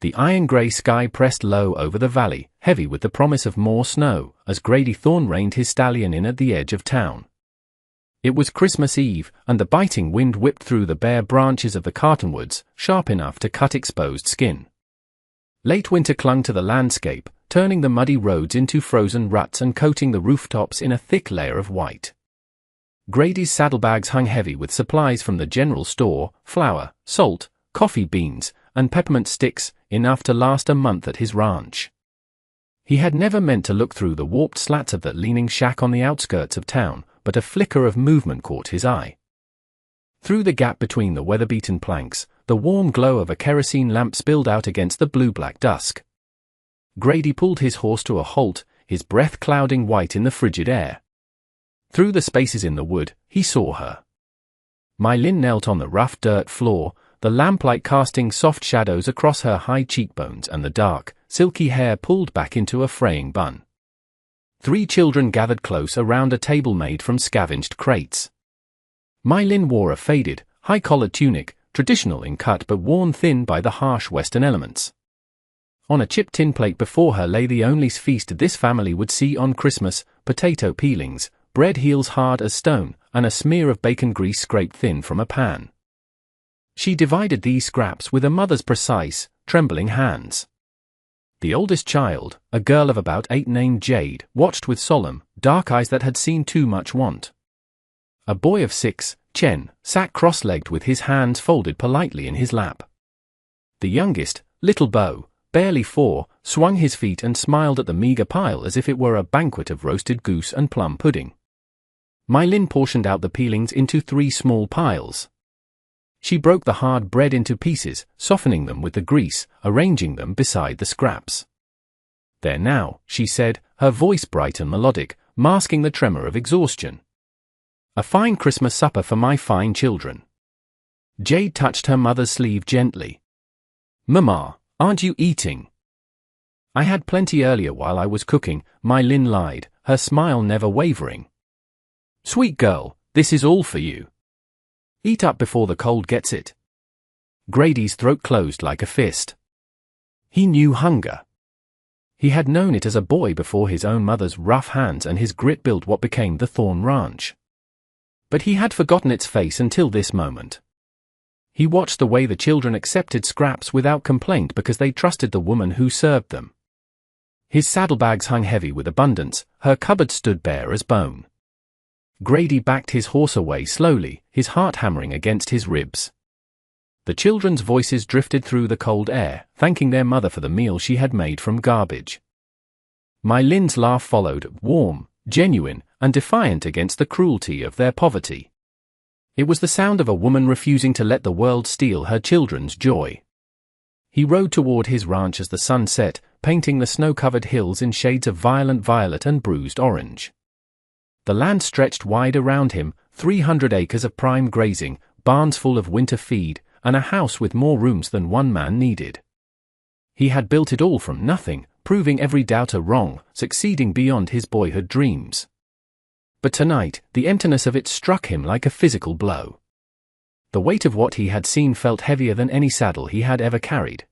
The iron-grey sky pressed low over the valley, heavy with the promise of more snow, as Grady Thorne reined his stallion in at the edge of town. It was Christmas Eve, and the biting wind whipped through the bare branches of the cottonwoods, sharp enough to cut exposed skin. Late winter clung to the landscape, turning the muddy roads into frozen ruts and coating the rooftops in a thick layer of white. Grady's saddlebags hung heavy with supplies from the general store, flour, salt, coffee beans, and peppermint sticks, enough to last a month at his ranch. He had never meant to look through the warped slats of that leaning shack on the outskirts of town, but a flicker of movement caught his eye. Through the gap between the weather-beaten planks, the warm glow of a kerosene lamp spilled out against the blue-black dusk. Grady pulled his horse to a halt, his breath clouding white in the frigid air. Through the spaces in the wood, he saw her. My Lin knelt on the rough dirt floor, the lamplight casting soft shadows across her high cheekbones and the dark, silky hair pulled back into a fraying bun. 3 children gathered close around a table made from scavenged crates. My Lin wore a faded, high-collared tunic, traditional in cut but worn thin by the harsh Western elements. On a chipped tin plate before her lay the only feast this family would see on Christmas: potato peelings, bread heels hard as stone, and a smear of bacon grease scraped thin from a pan. She divided these scraps with a mother's precise, trembling hands. The oldest child, a girl of about 8 named Jade, watched with solemn, dark eyes that had seen too much want. A boy of 6, Chen, sat cross-legged with his hands folded politely in his lap. The youngest, little Bo, barely 4, swung his feet and smiled at the meager pile as if it were a banquet of roasted goose and plum pudding. My Lin portioned out the peelings into 3 small piles. She broke the hard bread into pieces, softening them with the grease, arranging them beside the scraps. "There now," she said, her voice bright and melodic, masking the tremor of exhaustion. "A fine Christmas supper for my fine children." Jade touched her mother's sleeve gently. "Mama, aren't you eating?" "I had plenty earlier while I was cooking," My Lin lied, her smile never wavering. "Sweet girl, this is all for you. Eat up before the cold gets it." Grady's throat closed like a fist. He knew hunger. He had known it as a boy before his own mother's rough hands and his grit built what became the Thorne Ranch. But he had forgotten its face until this moment. He watched the way the children accepted scraps without complaint because they trusted the woman who served them. His saddlebags hung heavy with abundance, her cupboard stood bare as bone. Grady backed his horse away slowly, his heart hammering against his ribs. The children's voices drifted through the cold air, thanking their mother for the meal she had made from garbage. My Lin's laugh followed, warm, genuine, and defiant against the cruelty of their poverty. It was the sound of a woman refusing to let the world steal her children's joy. He rode toward his ranch as the sun set, painting the snow-covered hills in shades of violent violet and bruised orange. The land stretched wide around him, 300 acres of prime grazing, barns full of winter feed, and a house with more rooms than one man needed. He had built it all from nothing, proving every doubter wrong, succeeding beyond his boyhood dreams. But tonight, the emptiness of it struck him like a physical blow. The weight of what he had seen felt heavier than any saddle he had ever carried.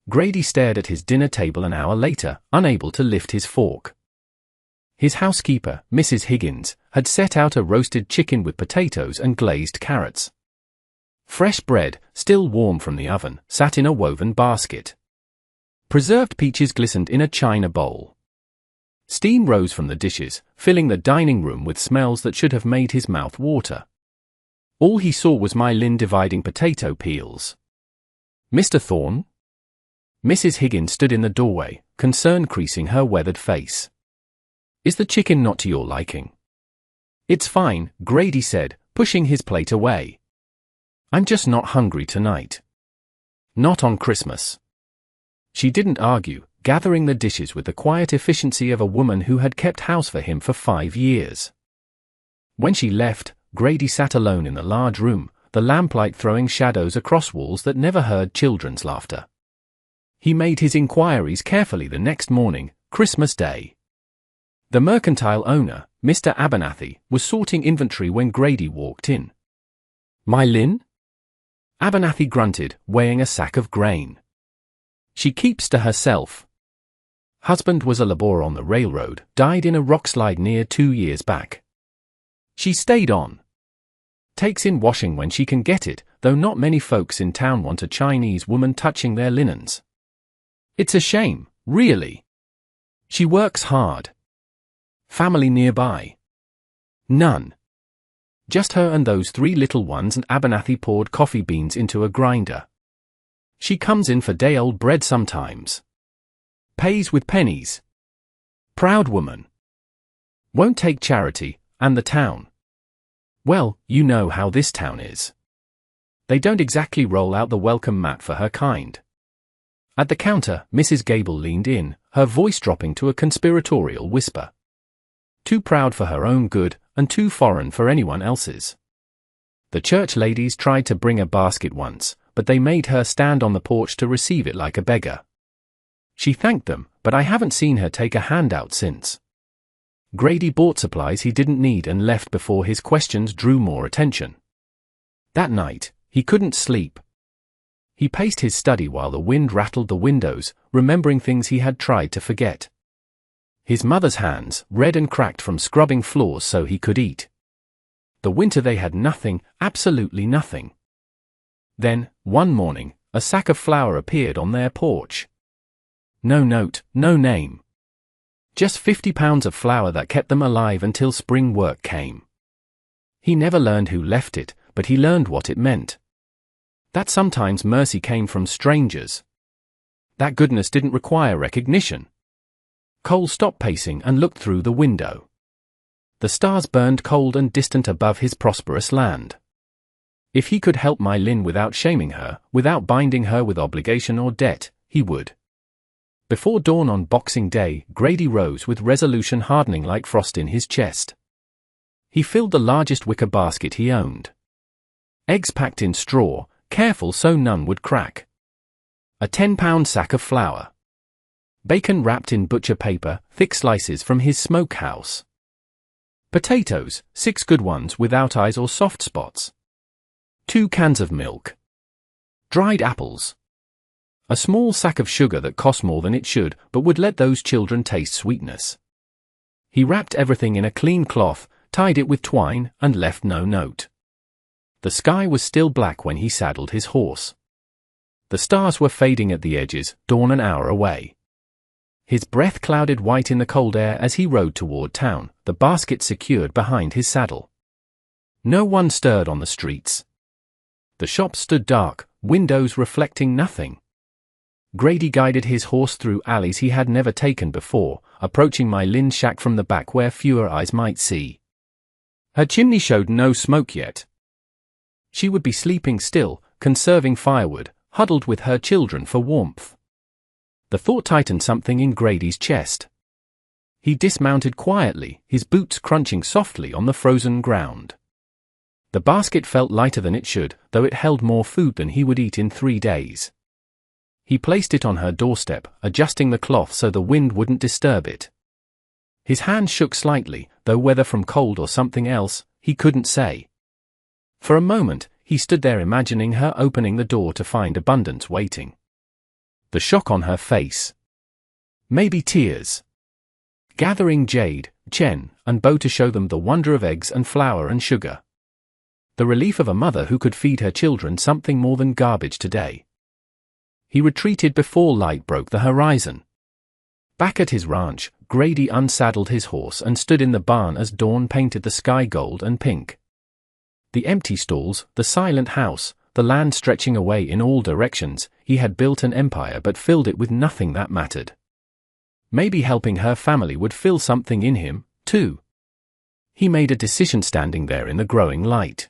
Grady stared at his dinner table an hour later, unable to lift his fork. His housekeeper, Mrs. Higgins, had set out a roasted chicken with potatoes and glazed carrots. Fresh bread, still warm from the oven, sat in a woven basket. Preserved peaches glistened in a china bowl. Steam rose from the dishes, filling the dining room with smells that should have made his mouth water. All he saw was My Lin dividing potato peels. "Mr. Thorne?" Mrs. Higgins stood in the doorway, concern creasing her weathered face. "Is the chicken not to your liking?" "It's fine," Grady said, pushing his plate away. "I'm just not hungry tonight." "Not on Christmas." She didn't argue, gathering the dishes with the quiet efficiency of a woman who had kept house for him for 5 years. When she left, Grady sat alone in the large room, the lamplight throwing shadows across walls that never heard children's laughter. He made his inquiries carefully the next morning, Christmas Day. The mercantile owner, Mr. Abernathy, was sorting inventory when Grady walked in. "My Lin?" Abernathy grunted, weighing a sack of grain. She keeps to herself. Husband was a laborer on the railroad, died in a rockslide near 2 years back. She stayed on. Takes in washing when she can get it, though not many folks in town want a Chinese woman touching their linens. It's a shame, really. She works hard. Family nearby? None. Just her and those 3 little ones, and Abernathy poured coffee beans into a grinder. She comes in for day-old bread sometimes. Pays with pennies. Proud woman. Won't take charity, and the town. Well, you know how this town is. They don't exactly roll out the welcome mat for her kind. At the counter, Mrs. Gable leaned in, her voice dropping to a conspiratorial whisper. Too proud for her own good, and too foreign for anyone else's. The church ladies tried to bring a basket once, but they made her stand on the porch to receive it like a beggar. She thanked them, but I haven't seen her take a handout since. Grady bought supplies he didn't need and left before his questions drew more attention. That night, he couldn't sleep. He paced his study while the wind rattled the windows, remembering things he had tried to forget. His mother's hands, red and cracked from scrubbing floors so he could eat. The winter they had nothing, absolutely nothing. Then, one morning, a sack of flour appeared on their porch. No note, no name. Just 50 pounds of flour that kept them alive until spring work came. He never learned who left it, but he learned what it meant. That sometimes mercy came from strangers. That goodness didn't require recognition. Cole stopped pacing and looked through the window. The stars burned cold and distant above his prosperous land. If he could help my Lynn without shaming her, without binding her with obligation or debt, he would. Before dawn on Boxing Day, Grady rose with resolution hardening like frost in his chest. He filled the largest wicker basket he owned. Eggs packed in straw, careful so none would crack. A 10-pound sack of flour. Bacon wrapped in butcher paper, thick slices from his smokehouse. Potatoes, 6 good ones without eyes or soft spots. 2 cans of milk. Dried apples. A small sack of sugar that cost more than it should, but would let those children taste sweetness. He wrapped everything in a clean cloth, tied it with twine, and left no note. The sky was still black when he saddled his horse. The stars were fading at the edges, dawn an hour away. His breath clouded white in the cold air as he rode toward town, the basket secured behind his saddle. No one stirred on the streets. The shops stood dark, windows reflecting nothing. Grady guided his horse through alleys he had never taken before, approaching my Lynn's shack from the back where fewer eyes might see. Her chimney showed no smoke yet. She would be sleeping still, conserving firewood, huddled with her children for warmth. The thought tightened something in Grady's chest. He dismounted quietly, his boots crunching softly on the frozen ground. The basket felt lighter than it should, though it held more food than he would eat in 3 days. He placed it on her doorstep, adjusting the cloth so the wind wouldn't disturb it. His hand shook slightly, though whether from cold or something else, he couldn't say. For a moment, he stood there imagining her opening the door to find abundance waiting. The shock on her face. Maybe tears. Gathering Jade, Chen, and Bo to show them the wonder of eggs and flour and sugar. The relief of a mother who could feed her children something more than garbage today. He retreated before light broke the horizon. Back at his ranch, Grady unsaddled his horse and stood in the barn as dawn painted the sky gold and pink. The empty stalls, the silent house, the land stretching away in all directions, he had built an empire but filled it with nothing that mattered. Maybe helping her family would fill something in him, too. He made a decision standing there in the growing light.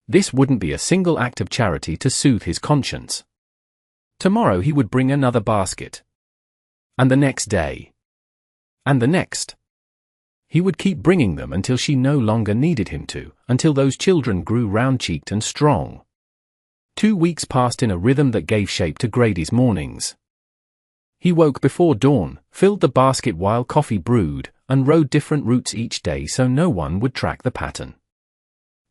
This wouldn't be a single act of charity to soothe his conscience. Tomorrow he would bring another basket. And the next day. And the next. He would keep bringing them until she no longer needed him to, until those children grew round-cheeked and strong. 2 weeks passed in a rhythm that gave shape to Grady's mornings. He woke before dawn, filled the basket while coffee brewed, and rode different routes each day so no one would track the pattern.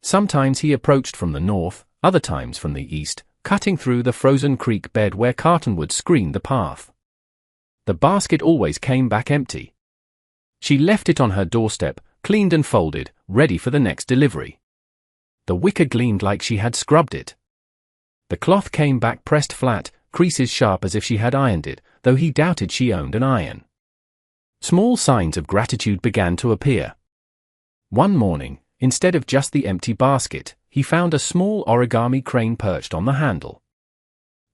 Sometimes he approached from the north, other times from the east, cutting through the frozen creek bed where cottonwood screened the path. The basket always came back empty. She left it on her doorstep, cleaned and folded, ready for the next delivery. The wicker gleamed like she had scrubbed it. The cloth came back pressed flat, creases sharp as if she had ironed it, though he doubted she owned an iron. Small signs of gratitude began to appear. One morning, instead of just the empty basket, he found a small origami crane perched on the handle.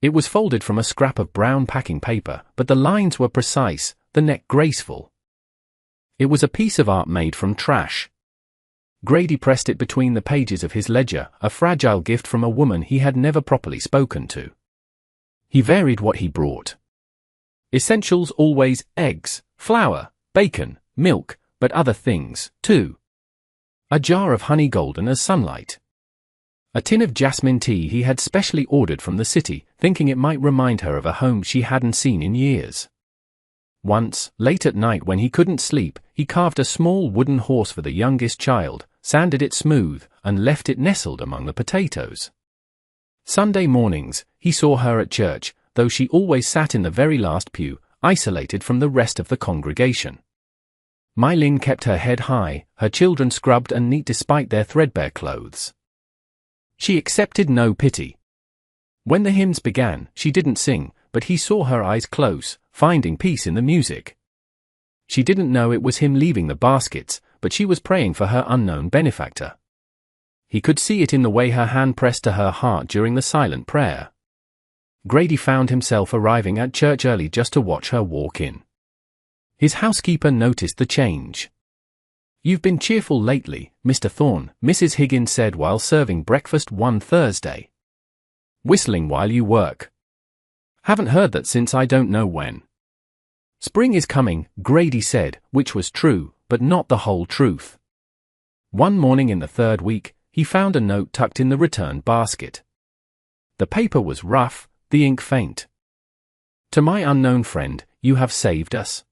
It was folded from a scrap of brown packing paper, but the lines were precise, the neck graceful. It was a piece of art made from trash. Grady pressed it between the pages of his ledger, a fragile gift from a woman he had never properly spoken to. He varied what he brought. Essentials always eggs, flour, bacon, milk, but other things, too. A jar of honey golden as sunlight. A tin of jasmine tea he had specially ordered from the city, thinking it might remind her of a home she hadn't seen in years. Once, late at night when he couldn't sleep, he carved a small wooden horse for the youngest child, sanded it smooth, and left it nestled among the potatoes. Sunday mornings, he saw her at church, though she always sat in the very last pew, isolated from the rest of the congregation. Mylin kept her head high, her children scrubbed and neat despite their threadbare clothes. She accepted no pity. When the hymns began, she didn't sing, but he saw her eyes close, finding peace in the music. She didn't know it was him leaving the baskets, but she was praying for her unknown benefactor. He could see it in the way her hand pressed to her heart during the silent prayer. Grady found himself arriving at church early just to watch her walk in. His housekeeper noticed the change. "You've been cheerful lately, Mr. Thorne," Mrs. Higgins said while serving breakfast one Thursday. "Whistling while you work. Haven't heard that since I don't know when." "Spring is coming," Grady said, which was true, but not the whole truth. One morning in the third week, he found a note tucked in the return basket. The paper was rough, the ink faint. "To my unknown friend, you have saved us.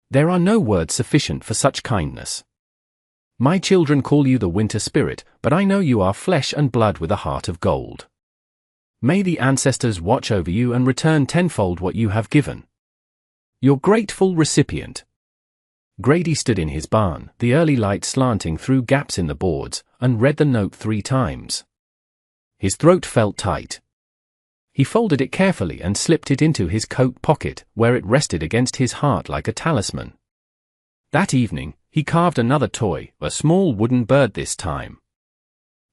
There are no words sufficient for such kindness. My children call you the winter spirit, but I know you are flesh and blood with a heart of gold. May the ancestors watch over you and return tenfold what you have given. Your grateful recipient." Grady stood in his barn, the early light slanting through gaps in the boards, and read the note 3 times. His throat felt tight. He folded it carefully and slipped it into his coat pocket, where it rested against his heart like a talisman. That evening, he carved another toy, a small wooden bird this time.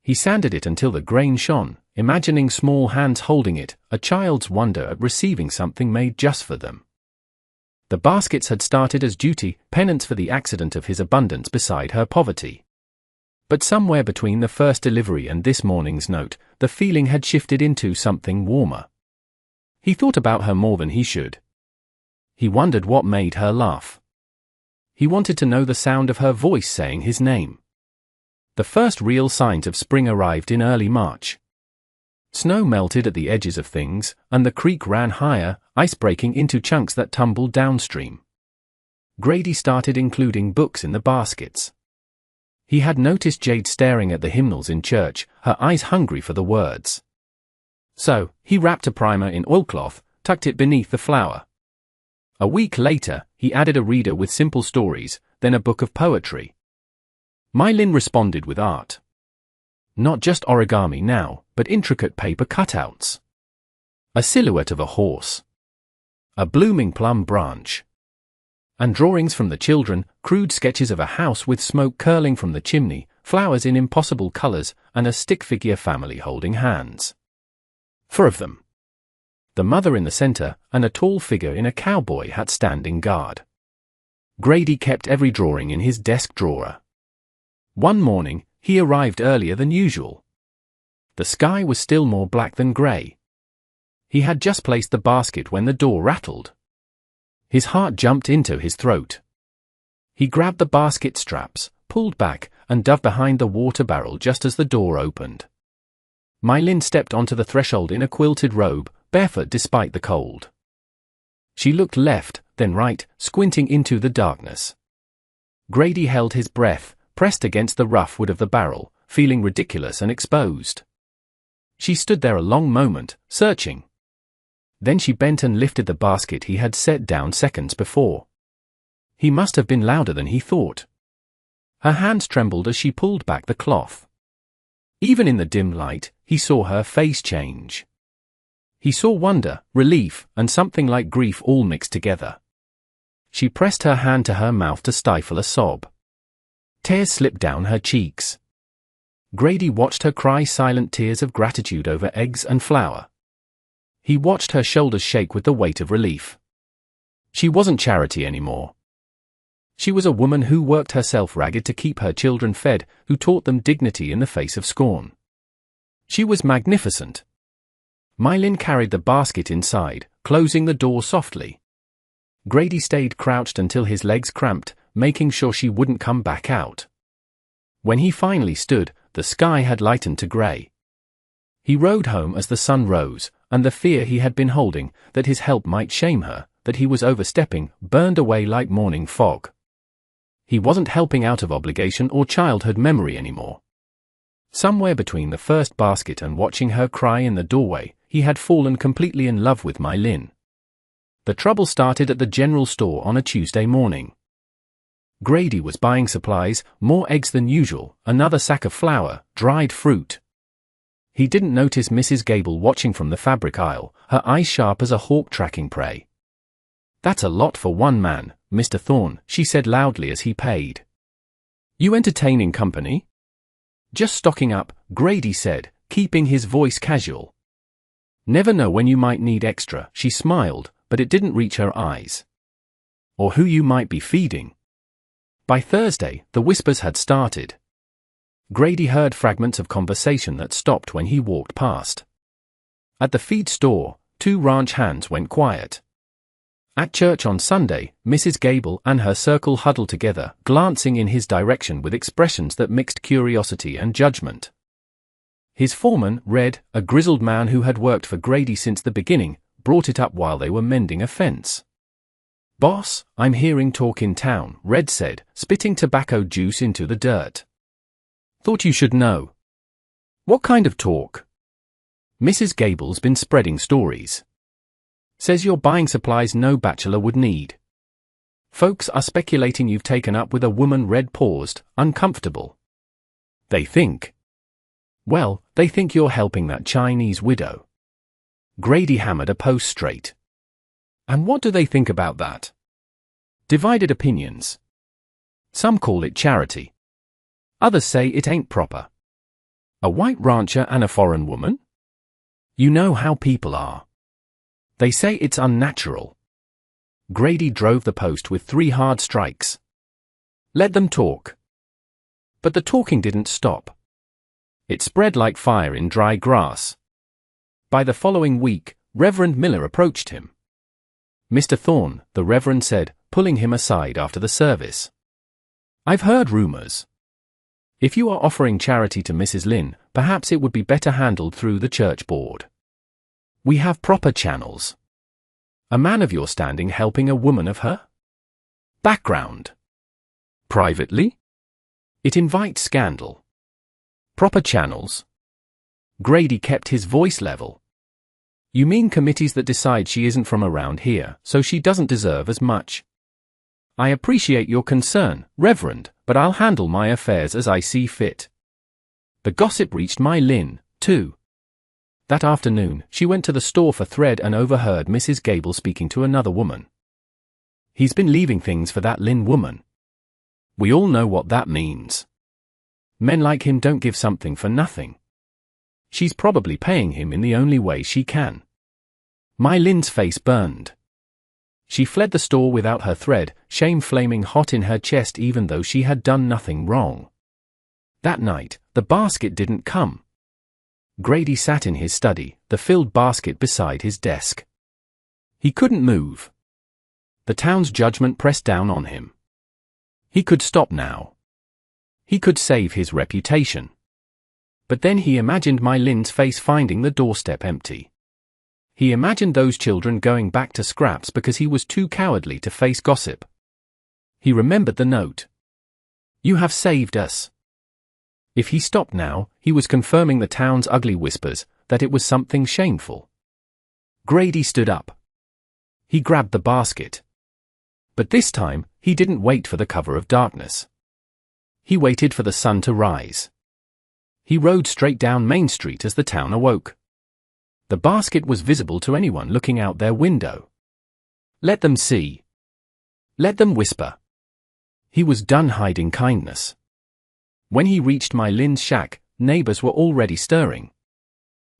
He sanded it until the grain shone, imagining small hands holding it, a child's wonder at receiving something made just for them. The baskets had started as duty, penance for the accident of his abundance beside her poverty. But somewhere between the first delivery and this morning's note, the feeling had shifted into something warmer. He thought about her more than he should. He wondered what made her laugh. He wanted to know the sound of her voice saying his name. The first real signs of spring arrived in early March. Snow melted at the edges of things, and the creek ran higher, ice breaking into chunks that tumbled downstream. Grady started including books in the baskets. He had noticed Jade staring at the hymnals in church, her eyes hungry for the words. So, he wrapped a primer in oilcloth, tucked it beneath the flower. A week later, he added a reader with simple stories, then a book of poetry. Mylin responded with art. Not just origami now, but intricate paper cutouts. A silhouette of a horse. A blooming plum branch. And drawings from the children, crude sketches of a house with smoke curling from the chimney, flowers in impossible colors, and a stick figure family holding hands. 4 of them. The mother in the center, and a tall figure in a cowboy hat standing guard. Grady kept every drawing in his desk drawer. One morning, he arrived earlier than usual. The sky was still more black than gray. He had just placed the basket when the door rattled. His heart jumped into his throat. He grabbed the basket straps, pulled back, and dove behind the water barrel just as the door opened. Mylin stepped onto the threshold in a quilted robe, barefoot despite the cold. She looked left, then right, squinting into the darkness. Grady held his breath, pressed against the rough wood of the barrel, feeling ridiculous and exposed. She stood there a long moment, searching. Then she bent and lifted the basket he had set down seconds before. He must have been louder than he thought. Her hands trembled as she pulled back the cloth. Even in the dim light, he saw her face change. He saw wonder, relief, and something like grief all mixed together. She pressed her hand to her mouth to stifle a sob. Tears slipped down her cheeks. Grady watched her cry silent tears of gratitude over eggs and flour. He watched her shoulders shake with the weight of relief. She wasn't Charity anymore. She was a woman who worked herself ragged to keep her children fed, who taught them dignity in the face of scorn. She was magnificent. Mylin carried the basket inside, closing the door softly. Grady stayed crouched until his legs cramped, making sure she wouldn't come back out. When he finally stood, the sky had lightened to grey. He rode home as the sun rose, and the fear he had been holding, that his help might shame her, that he was overstepping, burned away like morning fog. He wasn't helping out of obligation or childhood memory anymore. Somewhere between the first basket and watching her cry in the doorway, he had fallen completely in love with Mylin. The trouble started at the general store on a Tuesday morning. Grady was buying supplies, more eggs than usual, another sack of flour, dried fruit. He didn't notice Mrs. Gable watching from the fabric aisle, her eyes sharp as a hawk tracking prey. "That's a lot for one man, Mr. Thorne," she said loudly as he paid. "You entertaining company?" "Just stocking up," Grady said, keeping his voice casual. "Never know when you might need extra," she smiled, but it didn't reach her eyes. "Or who you might be feeding." By Thursday, the whispers had started. Grady heard fragments of conversation that stopped when he walked past. At the feed store, 2 ranch hands went quiet. At church on Sunday, Mrs. Gable and her circle huddled together, glancing in his direction with expressions that mixed curiosity and judgment. His foreman, Red, a grizzled man who had worked for Grady since the beginning, brought it up while they were mending a fence. "Boss, I'm hearing talk in town," Red said, spitting tobacco juice into the dirt. "Thought you should know." "What kind of talk?" "Mrs. Gable's been spreading stories. Says you're buying supplies no bachelor would need. Folks are speculating you've taken up with a woman." Red paused, uncomfortable. "They think." "Well, they think you're helping that Chinese widow." Grady hammered a post straight. "And what do they think about that?" "Divided opinions. Some call it charity. Others say it ain't proper. A white rancher and a foreign woman? You know how people are. They say it's unnatural." Grady drove the post with 3 hard strikes. "Let them talk." But the talking didn't stop. It spread like fire in dry grass. By the following week, Reverend Miller approached him. "Mr. Thorne," the Reverend said, pulling him aside after the service. "I've heard rumors. If you are offering charity to Mrs. Lynn, perhaps it would be better handled through the church board. We have proper channels. A man of your standing helping a woman of her background privately? It invites scandal. Proper channels." Grady kept his voice level. "You mean committees that decide she isn't from around here, so she doesn't deserve as much? I appreciate your concern, Reverend, but I'll handle my affairs as I see fit." The gossip reached Mylin, too. That afternoon, she went to the store for thread and overheard Mrs. Gable speaking to another woman. "He's been leaving things for that Lynn woman. We all know what that means. Men like him don't give something for nothing. She's probably paying him in the only way she can." Mylin's face burned. She fled the store without her thread, shame flaming hot in her chest even though she had done nothing wrong. That night, the basket didn't come. Grady sat in his study, the filled basket beside his desk. He couldn't move. The town's judgment pressed down on him. He could stop now. He could save his reputation. But then he imagined Mylin's face finding the doorstep empty. He imagined those children going back to scraps because he was too cowardly to face gossip. He remembered the note. "You have saved us." If he stopped now, he was confirming the town's ugly whispers, that it was something shameful. Grady stood up. He grabbed the basket. But this time, he didn't wait for the cover of darkness. He waited for the sun to rise. He rode straight down Main Street as the town awoke. The basket was visible to anyone looking out their window. Let them see. Let them whisper. He was done hiding kindness. When he reached my Lynn's shack, neighbors were already stirring.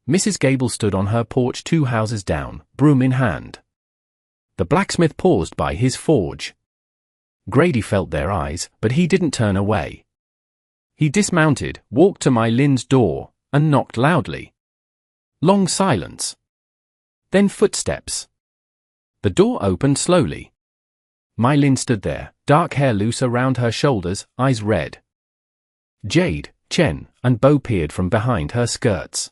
Mrs. Gable stood on her porch 2 houses down, broom in hand. The blacksmith paused by his forge. Grady felt their eyes, but he didn't turn away. He dismounted, walked to my Lynn's door, and knocked loudly. Long silence. Then footsteps. The door opened slowly. My Lynn stood there, dark hair loose around her shoulders, eyes red. Jade, Chen, and Bo peered from behind her skirts.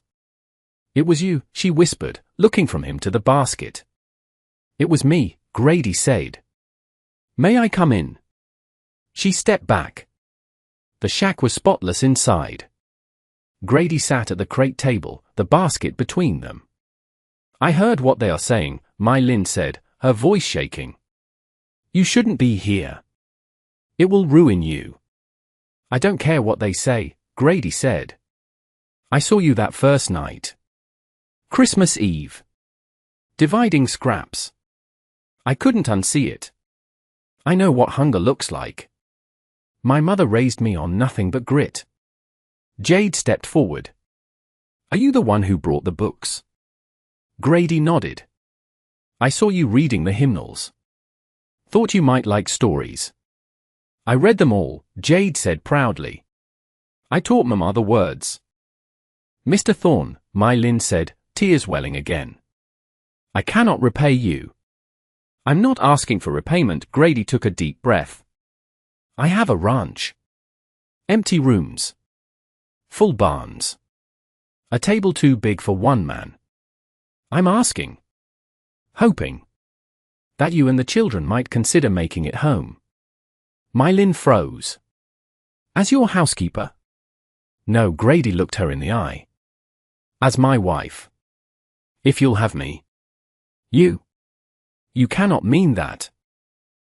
"It was you," she whispered, looking from him to the basket. "It was me," Grady said. "May I come in?" She stepped back. The shack was spotless inside. Grady sat at the crate table, the basket between them. "I heard what they are saying," my Lynn said, her voice shaking. "You shouldn't be here. It will ruin you." "I don't care what they say," Grady said. "I saw you that first night. Christmas Eve. Dividing scraps. I couldn't unsee it. I know what hunger looks like. My mother raised me on nothing but grit." Jade stepped forward. "Are you the one who brought the books?" Grady nodded. "I saw you reading the hymnals. Thought you might like stories." "I read them all," Jade said proudly. "I taught Mama the words." "Mr. Thorne," my Lynn said, tears welling again. "I cannot repay you." "I'm not asking for repayment," Grady took a deep breath. "I have a ranch. Empty rooms. Full barns. A table too big for one man. I'm asking, hoping, that you and the children might consider making it home." My Lynn froze. "As your housekeeper?" "No," Grady looked her in the eye. "As my wife. If you'll have me." You cannot mean that."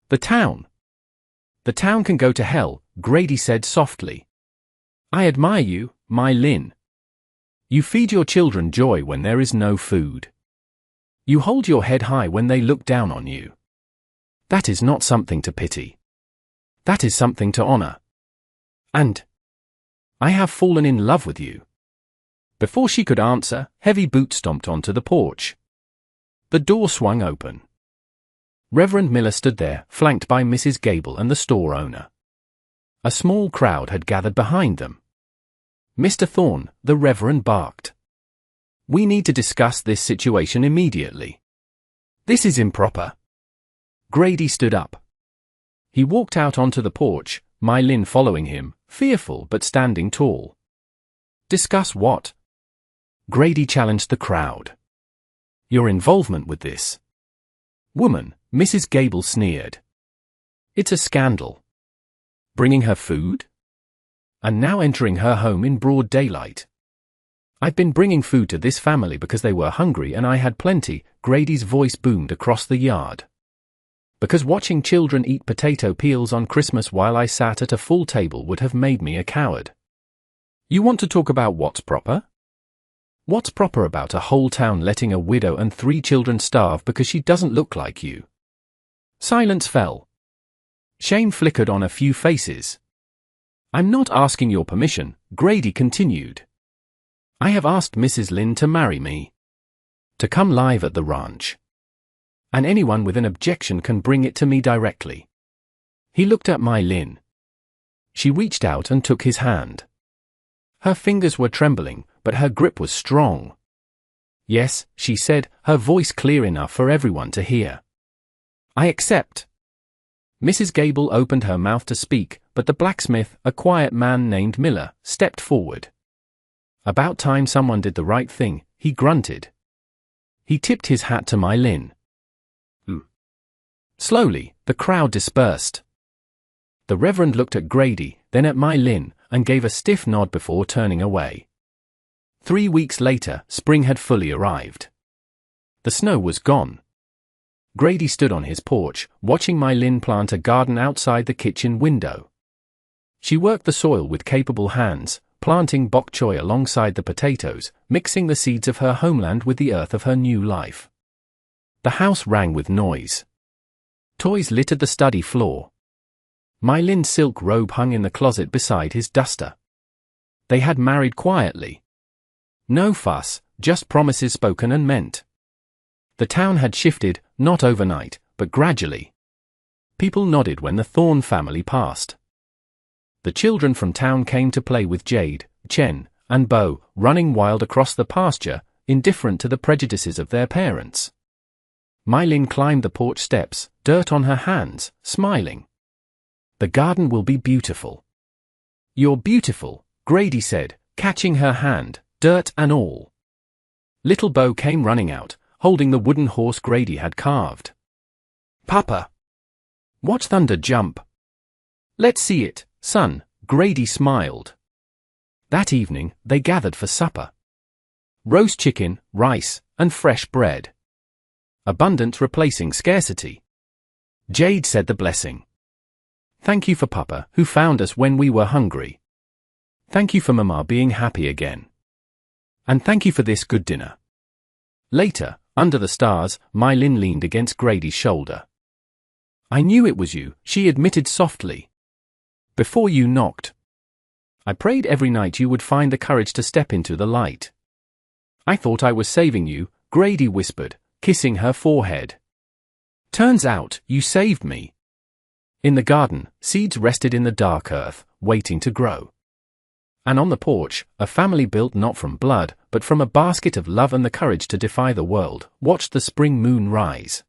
The town can go to hell," Grady said softly. "I admire you, my Lynn. You feed your children joy when there is no food. You hold your head high when they look down on you. That is not something to pity. That is something to honor. And I have fallen in love with you." Before she could answer, heavy boots stomped onto the porch. The door swung open. Reverend Miller stood there, flanked by Mrs. Gable and the store owner. A small crowd had gathered behind them. "Mr. Thorne," the Reverend barked. "We need to discuss this situation immediately. This is improper." Grady stood up. He walked out onto the porch, my Lynn following him, fearful but standing tall. "Discuss what?" Grady challenged the crowd. "Your involvement with this woman," Mrs. Gable sneered. "It's a scandal. Bringing her food? And now entering her home in broad daylight. I've been bringing food to this family because they were hungry and I had plenty," Grady's voice boomed across the yard. "Because watching children eat potato peels on Christmas while I sat at a full table would have made me a coward. You want to talk about what's proper? What's proper about a whole town letting a widow and 3 children starve because she doesn't look like you?" Silence fell. Shame flickered on a few faces. "I'm not asking your permission," Grady continued. "I have asked Mrs. Lynn to marry me. To come live at the ranch. And anyone with an objection can bring it to me directly." He looked at my Lynn. She reached out and took his hand. Her fingers were trembling, but her grip was strong. "Yes," she said, her voice clear enough for everyone to hear. "I accept." Mrs. Gable opened her mouth to speak, but the blacksmith, a quiet man named Miller, stepped forward. "About time someone did the right thing," he grunted. He tipped his hat to my Lynn. Slowly, the crowd dispersed. The Reverend looked at Grady, then at my Lynn, and gave a stiff nod before turning away. 3 weeks later, spring had fully arrived. The snow was gone. Grady stood on his porch, watching My Lin plant a garden outside the kitchen window. She worked the soil with capable hands, planting bok choy alongside the potatoes, mixing the seeds of her homeland with the earth of her new life. The house rang with noise. Toys littered the study floor. My Lin's silk robe hung in the closet beside his duster. They had married quietly. No fuss, just promises spoken and meant. The town had shifted, not overnight, but gradually. People nodded when the Thorne family passed. The children from town came to play with Jade, Chen, and Bo, running wild across the pasture, indifferent to the prejudices of their parents. My Lin climbed the porch steps, dirt on her hands, smiling. The garden will be beautiful. You're beautiful, Grady said, catching her hand, dirt and all. Little Bo came running out, holding the wooden horse Grady had carved. Papa! Watch thunder jump. Let's see it, son, Grady smiled. That evening, they gathered for supper. Roast chicken, rice, and fresh bread. Abundance replacing scarcity. Jade said the blessing. Thank you for Papa, who found us when we were hungry. Thank you for Mama being happy again. And thank you for this good dinner. Later, under the stars, My Lin leaned against Grady's shoulder. I knew it was you, she admitted softly. Before you knocked. I prayed every night you would find the courage to step into the light. I thought I was saving you, Grady whispered, kissing her forehead. Turns out, you saved me. In the garden, seeds rested in the dark earth, waiting to grow. And on the porch, a family built not from blood, but from a basket of love and the courage to defy the world, watched the spring moon rise.